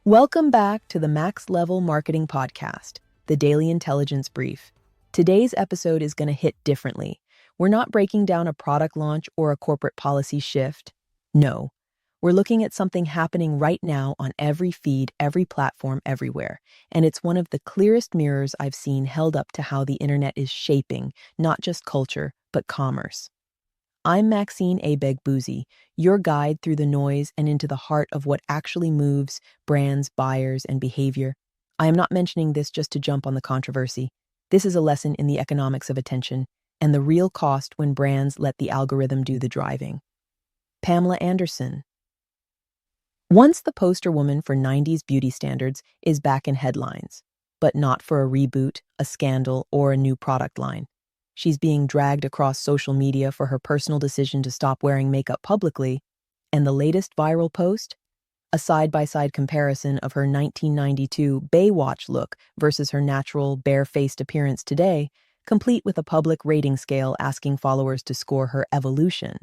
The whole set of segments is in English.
Welcome back to the Max Level Marketing Podcast, the Daily Intelligence Brief. Today's episode is going to hit differently. We're not breaking down a product launch or a corporate policy shift. No, we're looking at something happening right now on every feed, every platform, everywhere. And it's one of the clearest mirrors I've seen held up to how the internet is shaping not just culture, but commerce. I'm Maxine Ebegbuzie, your guide through the noise and into the heart of what actually moves brands, buyers, and behavior. I am not mentioning this just to jump on the controversy. This is a lesson in the economics of attention and the real cost when brands let the algorithm do the driving. Pamela Anderson. Once the poster woman for 90s beauty standards is back in headlines, but not for a reboot, a scandal, or a new product line. She's being dragged across social media for her personal decision to stop wearing makeup publicly, and the latest viral post? A side-by-side comparison of her 1992 Baywatch look versus her natural, bare-faced appearance today, complete with a public rating scale asking followers to score her evolution.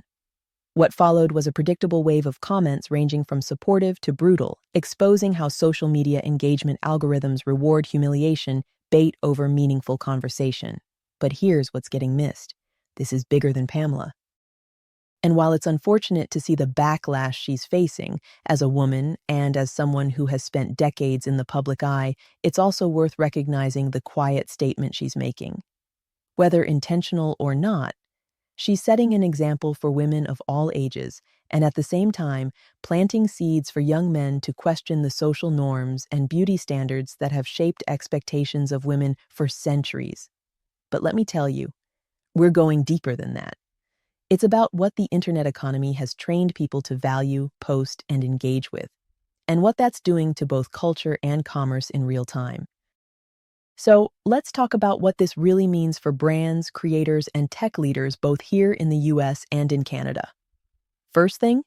What followed was a predictable wave of comments ranging from supportive to brutal, exposing how social media engagement algorithms reward humiliation, bait over meaningful conversation. But here's what's getting missed. This is bigger than Pamela. And while it's unfortunate to see the backlash she's facing as a woman and as someone who has spent decades in the public eye, it's also worth recognizing the quiet statement she's making. Whether intentional or not, she's setting an example for women of all ages and at the same time planting seeds for young men to question the social norms and beauty standards that have shaped expectations of women for centuries. But let me tell you, we're going deeper than that. It's about what the internet economy has trained people to value, post, and engage with, and what that's doing to both culture and commerce in real time. So let's talk about what this really means for brands, creators, and tech leaders both here in the US and in Canada. First thing,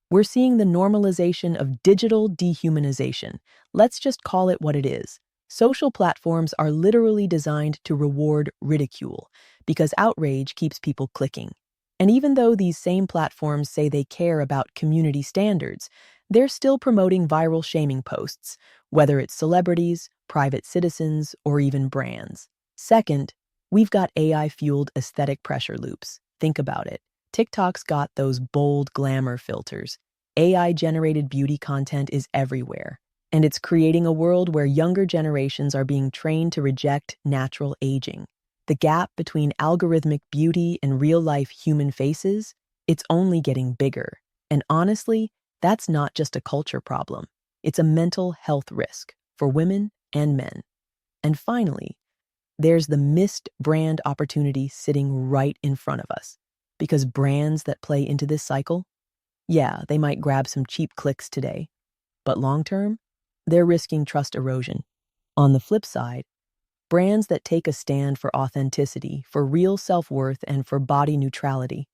we're seeing the normalization of digital dehumanization. Let's just call it what it is. Social platforms are literally designed to reward ridicule because outrage keeps people clicking. And even though these same platforms say they care about community standards, they're still promoting viral shaming posts, whether it's celebrities, private citizens, or even brands. Second, we've got AI-fueled aesthetic pressure loops. Think about it. TikTok's got those bold glamour filters. AI-generated beauty content is everywhere. And it's creating a world where younger generations are being trained to reject natural aging. The gap between algorithmic beauty and real-life human faces, it's only getting bigger. And honestly, that's not just a culture problem. It's a mental health risk for women and men. And finally, there's the missed brand opportunity sitting right in front of us. Because brands that play into this cycle, yeah, they might grab some cheap clicks today, but long-term, they're risking trust erosion. On the flip side, brands that take a stand for authenticity, for real self-worth, and for body neutrality,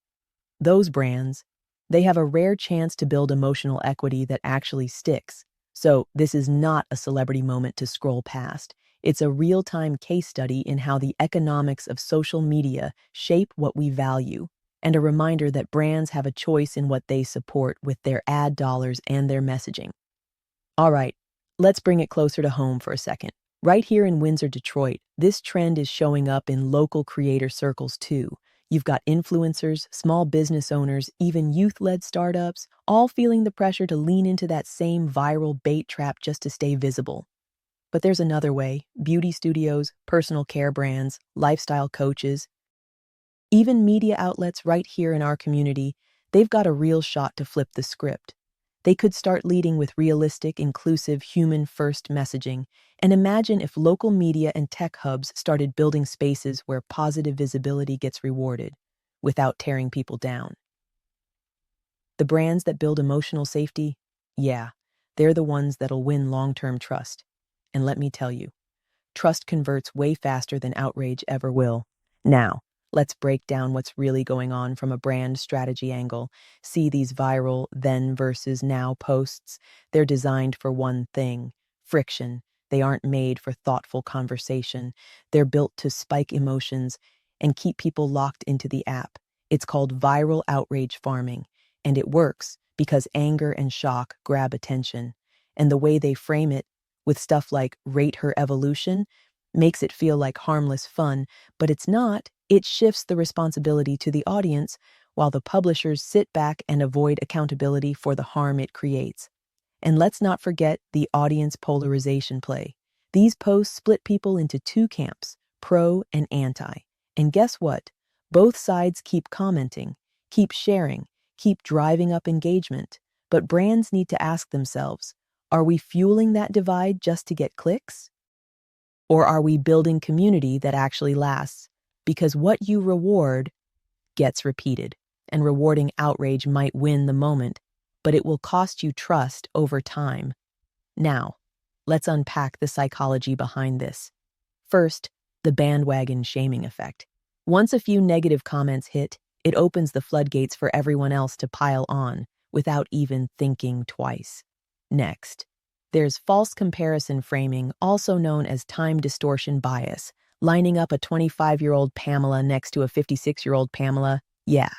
those brands, they have a rare chance to build emotional equity that actually sticks. So this is not a celebrity moment to scroll past. It's a real-time case study in how the economics of social media shape what we value, and a reminder that brands have a choice in what they support with their ad dollars and their messaging. All right. Let's bring it closer to home for a second. Right here in Windsor, Detroit, this trend is showing up in local creator circles too. You've got influencers, small business owners, even youth-led startups, all feeling the pressure to lean into that same viral bait trap just to stay visible. But there's another way. Beauty studios, personal care brands, lifestyle coaches, even media outlets right here in our community, they've got a real shot to flip the script. They could start leading with realistic, inclusive, human-first messaging. And imagine if local media and tech hubs started building spaces where positive visibility gets rewarded without tearing people down. The brands that build emotional safety, yeah, they're the ones that'll win long-term trust. And let me tell you, trust converts way faster than outrage ever will. Now, let's break down what's really going on from a brand strategy angle. See these viral then versus now posts. They're designed for one thing, friction. They aren't made for thoughtful conversation. They're built to spike emotions and keep people locked into the app. It's called viral outrage farming, and it works because anger and shock grab attention. And the way they frame it, with stuff like rate her evolution, makes it feel like harmless fun, but it's not. It shifts the responsibility to the audience while the publishers sit back and avoid accountability for the harm it creates. And let's not forget the audience polarization play. These posts split people into two camps, pro and anti. And guess what? Both sides keep commenting, keep sharing, keep driving up engagement. But brands need to ask themselves, are we fueling that divide just to get clicks? Or are we building community that actually lasts? Because what you reward gets repeated, and rewarding outrage might win the moment, but it will cost you trust over time. Now, let's unpack the psychology behind this. First, the bandwagon shaming effect. Once a few negative comments hit, it opens the floodgates for everyone else to pile on without even thinking twice. Next, there's false comparison framing, also known as time distortion bias, lining up a 25-year-old Pamela next to a 56-year-old Pamela. Yeah,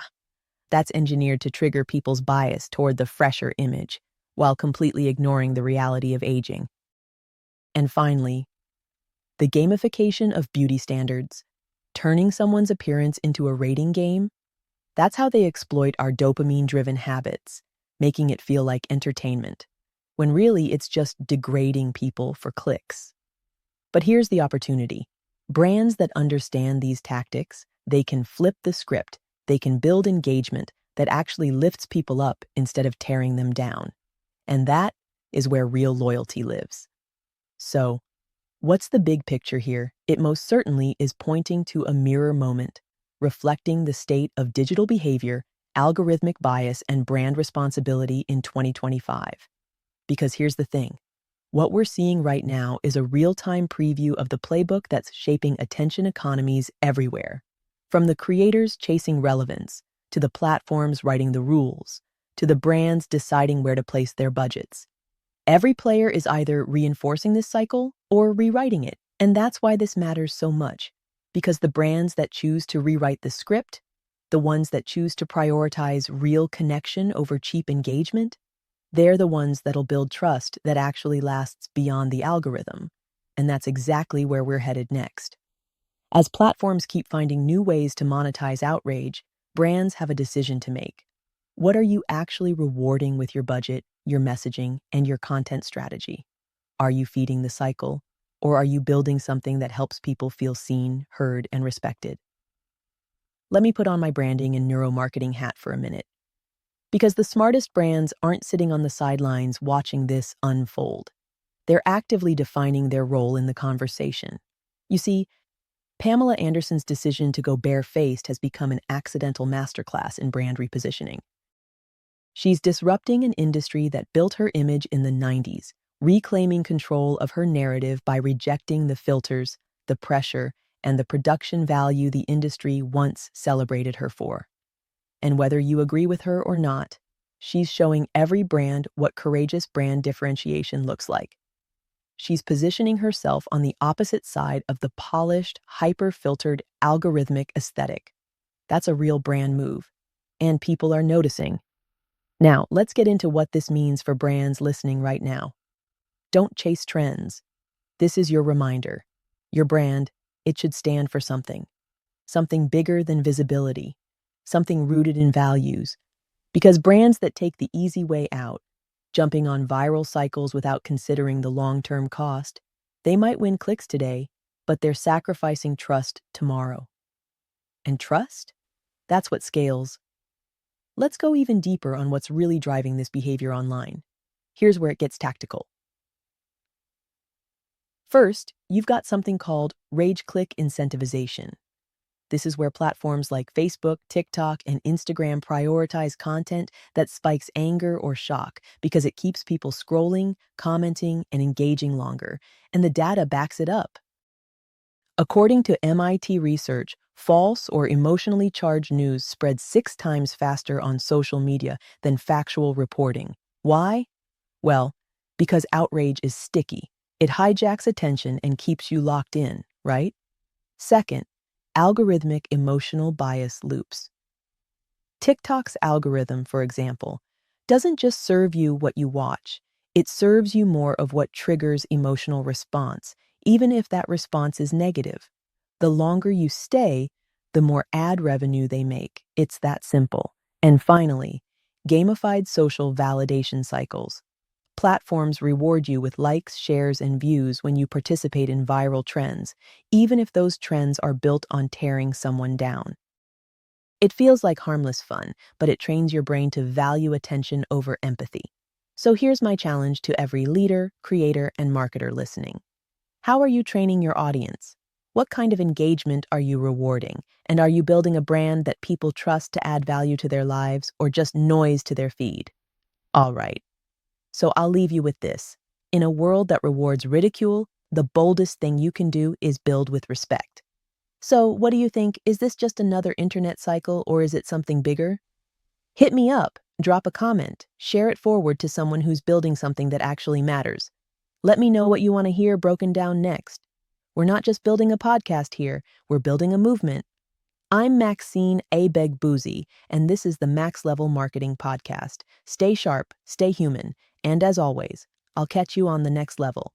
that's engineered to trigger people's bias toward the fresher image, while completely ignoring the reality of aging. And finally, the gamification of beauty standards, turning someone's appearance into a rating game. That's how they exploit our dopamine-driven habits, making it feel like entertainment, when really it's just degrading people for clicks. But here's the opportunity. Brands that understand these tactics, they can flip the script. They can build engagement that actually lifts people up instead of tearing them down. And that is where real loyalty lives. So, what's the big picture here? It most certainly is pointing to a mirror moment, reflecting the state of digital behavior, algorithmic bias, and brand responsibility in 2025. Because here's the thing. What we're seeing right now is a real-time preview of the playbook that's shaping attention economies everywhere. From the creators chasing relevance, to the platforms writing the rules, to the brands deciding where to place their budgets. Every player is either reinforcing this cycle or rewriting it. And that's why this matters so much. Because the brands that choose to rewrite the script, the ones that choose to prioritize real connection over cheap engagement, they're the ones that'll build trust that actually lasts beyond the algorithm. And that's exactly where we're headed next. As platforms keep finding new ways to monetize outrage, brands have a decision to make. What are you actually rewarding with your budget, your messaging, and your content strategy? Are you feeding the cycle, or are you building something that helps people feel seen, heard, and respected? Let me put on my branding and neuromarketing hat for a minute. Because the smartest brands aren't sitting on the sidelines watching this unfold. They're actively defining their role in the conversation. You see, Pamela Anderson's decision to go barefaced has become an accidental masterclass in brand repositioning. She's disrupting an industry that built her image in the 90s, reclaiming control of her narrative by rejecting the filters, the pressure, and the production value the industry once celebrated her for. And whether you agree with her or not, she's showing every brand what courageous brand differentiation looks like. She's positioning herself on the opposite side of the polished, hyper-filtered, algorithmic aesthetic. That's a real brand move, and people are noticing. Now, let's get into what this means for brands listening right now. Don't chase trends. This is your reminder. Your brand, it should stand for something bigger than visibility, something rooted in values. Because brands that take the easy way out, jumping on viral cycles without considering the long-term cost, they might win clicks today, but they're sacrificing trust tomorrow. And trust? That's what scales. Let's go even deeper on what's really driving this behavior online. Here's where it gets tactical. First, you've got something called rage click incentivization. This is where platforms like Facebook, TikTok, and Instagram prioritize content that spikes anger or shock because it keeps people scrolling, commenting, and engaging longer, and the data backs it up. According to MIT research, false or emotionally charged news spreads 6 times faster on social media than factual reporting. Why? Well, because outrage is sticky. It hijacks attention and keeps you locked in, right? Second, algorithmic emotional bias loops. TikTok's algorithm, for example, doesn't just serve you what you watch. It serves you more of what triggers emotional response, even if that response is negative. The longer you stay, the more ad revenue they make. It's that simple. And finally, gamified social validation cycles. Platforms reward you with likes, shares, and views when you participate in viral trends, even if those trends are built on tearing someone down. It feels like harmless fun, but it trains your brain to value attention over empathy. So here's my challenge to every leader, creator, and marketer listening. How are you training your audience? What kind of engagement are you rewarding? And are you building a brand that people trust to add value to their lives or just noise to their feed? All right. So I'll leave you with this. In a world that rewards ridicule, the boldest thing you can do is build with respect. So what do you think? Is this just another internet cycle or is it something bigger? Hit me up, drop a comment, share it forward to someone who's building something that actually matters. Let me know what you want to hear broken down next. We're not just building a podcast here, we're building a movement. I'm Maxine Ebegbuzie, and this is the Max Level Marketing Podcast. Stay sharp, stay human, and as always, I'll catch you on the next level.